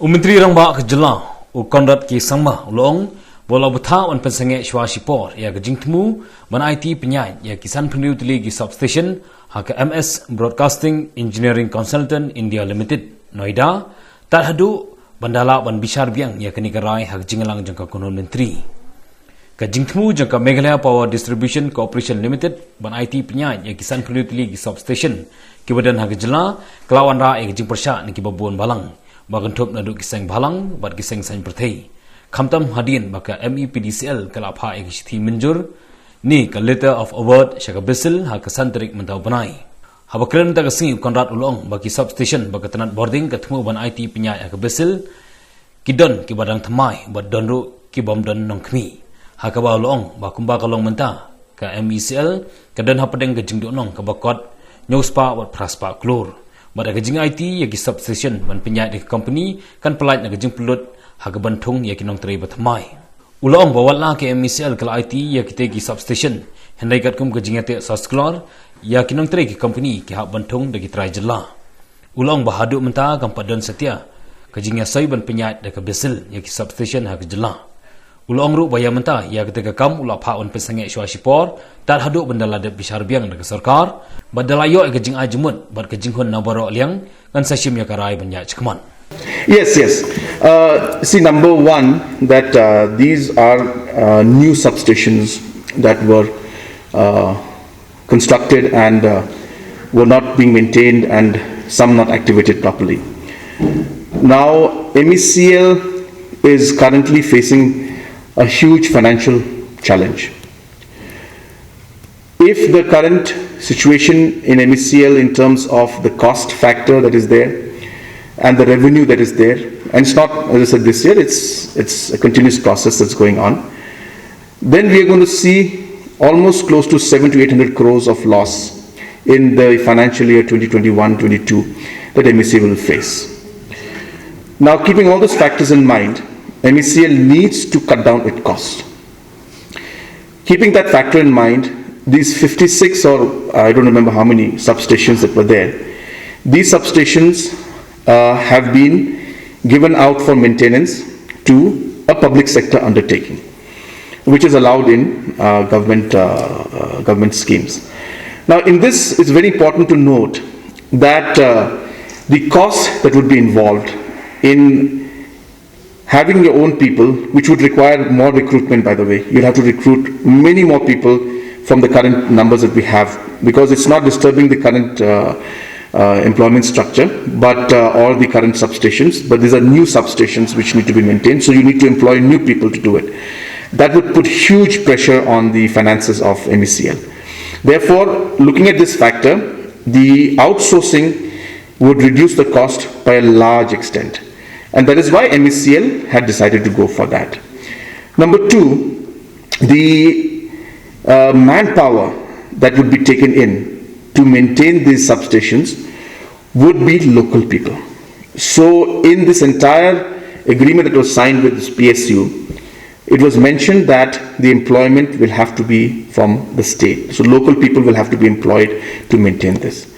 Menteri Rangba Kejelang Konrad K. Sangma Ulong bola betha on pensenge Shwa Shipor ya gejing temu ban IT penyai ya kisan pendiu teli gi substation hak MS Broadcasting Engineering Consultant India Limited Noida tar hadu bandala ban bishar biang ya kini gerai hak jingelang jangka konon menteri gejing temu jangka Meghalaya Power Distribution Corporation Limited ban IT penyai ya kisan pendiu teli gi substation kibadan hak jela kelawan ra ya gejing persya ni kibabuan balang bagantup nadu kiseng balang bat kiseng sain perthei khamtam hadin baka MEPDCL kalapha ekishthi menjur ni ka letter of award shaka bisil ha kasantrik mentau banai habakren ta kasing Konrad Ulong baki substation baka tanat boarding ka thmu ban IT pinya ka bisil kidon ki badang thamai bat donru ki bomdon nongkhmi ha ka ba Ulong ba kumba kalong menta ka MECL kadan ha pedeng gejing donong ka bakot nyospa wat praspa klur pada gejing IT yagi substation ban penyai di company kan pelait na gejing pelut haga bantung yagi nong teri batmai ulong bawala ke MECL kala IT yagi tegi substation hendai kat kum gejing ate sasklor yagi nong teri ki company ki hak bantung dagi trai jela ulong bahadu menta kampadon setia gejing sai ban penyai da ka besil yagi substation haga jela ulong ru baya menta ya ketika kam ula pha on pesange Shwa Shipor tar hadu bandala de bishar biang da sarkar badala yo gejing ajmut bad gejing hon nabaro liang kan sashim ya karai banya chkman. Yes. See, number one, that these are new substations that were constructed and were not being maintained and some not activated properly. Now MECL is currently facing a huge financial challenge. If the current situation in MECL in terms of the cost factor that is there and the revenue that is there, and it's not, as I said, this year, it's a continuous process that's going on, then we are going to see almost close to 700 to 800 crores of loss in the financial year 2021-22 that MECL will face. Now, keeping all those factors in mind, MECL needs to cut down its cost. Keeping that factor in mind, these 56 or I don't remember how many substations that were there, these substations have been given out for maintenance to a public sector undertaking, which is allowed in government schemes. Now, in this, it's very important to note that the cost that would be involved in having your own people, which would require more recruitment, by the way. You'll have to recruit many more people from the current numbers that we have, because it's not disturbing the current employment structure, but or the current substations, but these are new substations which need to be maintained, so you need to employ new people to do it. That would put huge pressure on the finances of MECL. Therefore, looking at this factor, the outsourcing would reduce the cost by a large extent. And that is why MECL had decided to go for that. Number two, the manpower that would be taken in to maintain these substations would be local people. So in this entire agreement that was signed with this PSU, it was mentioned that the employment will have to be from the state. So local people will have to be employed to maintain this.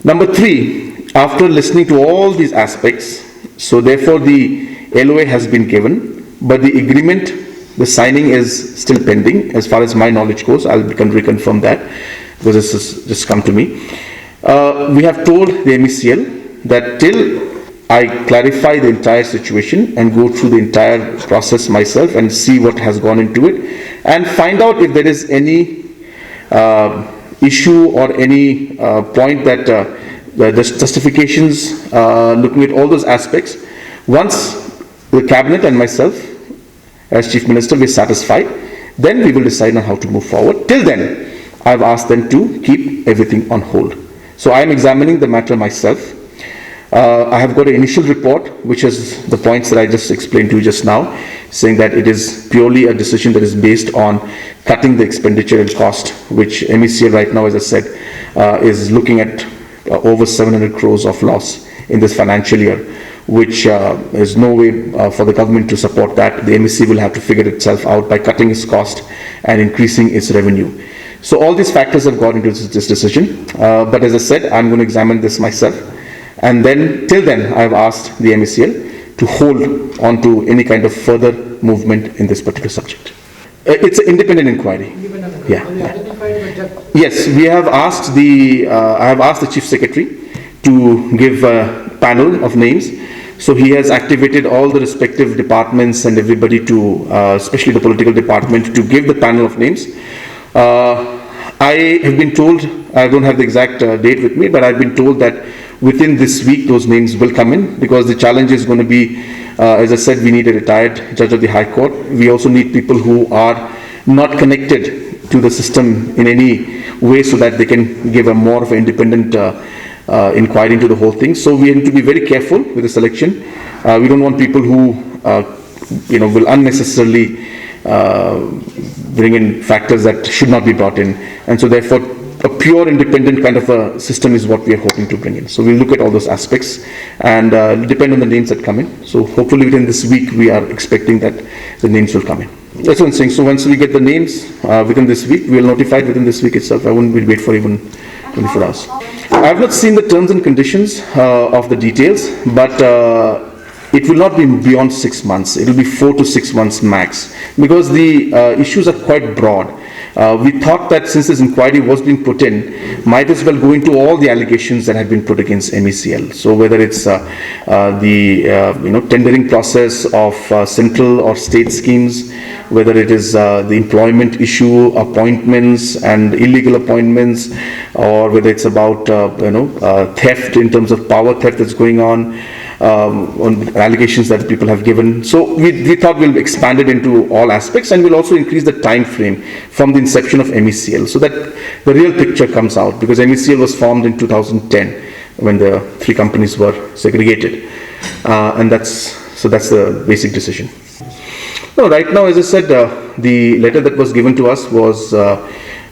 Number three, after listening to all these aspects, so therefore the LOA has been given, but the agreement, the signing is still pending as far as my knowledge goes. I'll reconfirm that because this has just come to me. We have told the MECL that till I clarify the entire situation and go through the entire process myself and see what has gone into it and find out if there is any issue or any point that the justifications, looking at all those aspects, once the cabinet and myself as Chief Minister we're satisfied, then we will decide on how to move forward. Till then, I've asked them to keep everything on hold. So I am examining the matter myself. I have got an initial report, which is the points that I just explained to you just now, saying that it is purely a decision that is based on cutting the expenditure and cost, which MECL right now, as I said, is looking at over 700 crores of loss in this financial year, which is no way for the government to support that. The MEC will have to figure itself out by cutting its cost and increasing its revenue. So all these factors have gone into this decision. But as I said, I'm going to examine this myself. And then, till then, I've asked the MECL to hold on to any kind of further movement in this particular subject. It's an independent inquiry. Yeah. Yes, we have asked I have asked the Chief Secretary to give a panel of names. So he has activated all the respective departments and everybody to, especially the political department, to give the panel of names. I have been told, I don't have the exact date with me, but I've been told that within this week those names will come in, because the challenge is going to be, as I said, we need a retired judge of the High Court. We also need people who are not connected to the system in any way, so that they can give a more of an independent inquiry into the whole thing. So we need to be very careful with the selection. We don't want people who will unnecessarily bring in factors that should not be brought in, and so therefore a pure independent kind of a system is what we are hoping to bring in. So we'll look at all those aspects and depend on the names that come in. So hopefully within this week we are expecting that the names will come in. That's what I'm saying. So once we get the names within this week, we'll notify it within this week itself. I wouldn't wait for even 24 hours. I have not seen the terms and conditions of the details, but it will not be beyond 6 months. It will be 4 to 6 months max, because the issues are quite broad. We thought that since this inquiry was being put in, might as well go into all the allegations that had been put against MECL. So whether it's the tendering process of central or state schemes, whether it is the employment issue, appointments and illegal appointments, or whether it's about theft in terms of power theft that's going on allegations that people have given. So we thought we'll expand it into all aspects, and we'll also increase the time frame from the inception of MECL, so that the real picture comes out, because MECL was formed in 2010 when the three companies were segregated, and that's the basic decision. No, right now, as I said, the letter that was given to us was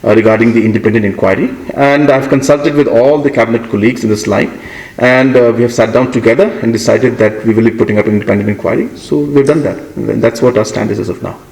regarding the independent inquiry, and I've consulted with all the cabinet colleagues in this line, and we have sat down together and decided that we will be putting up an independent inquiry. So we've done that, and that's what our stand is as of now.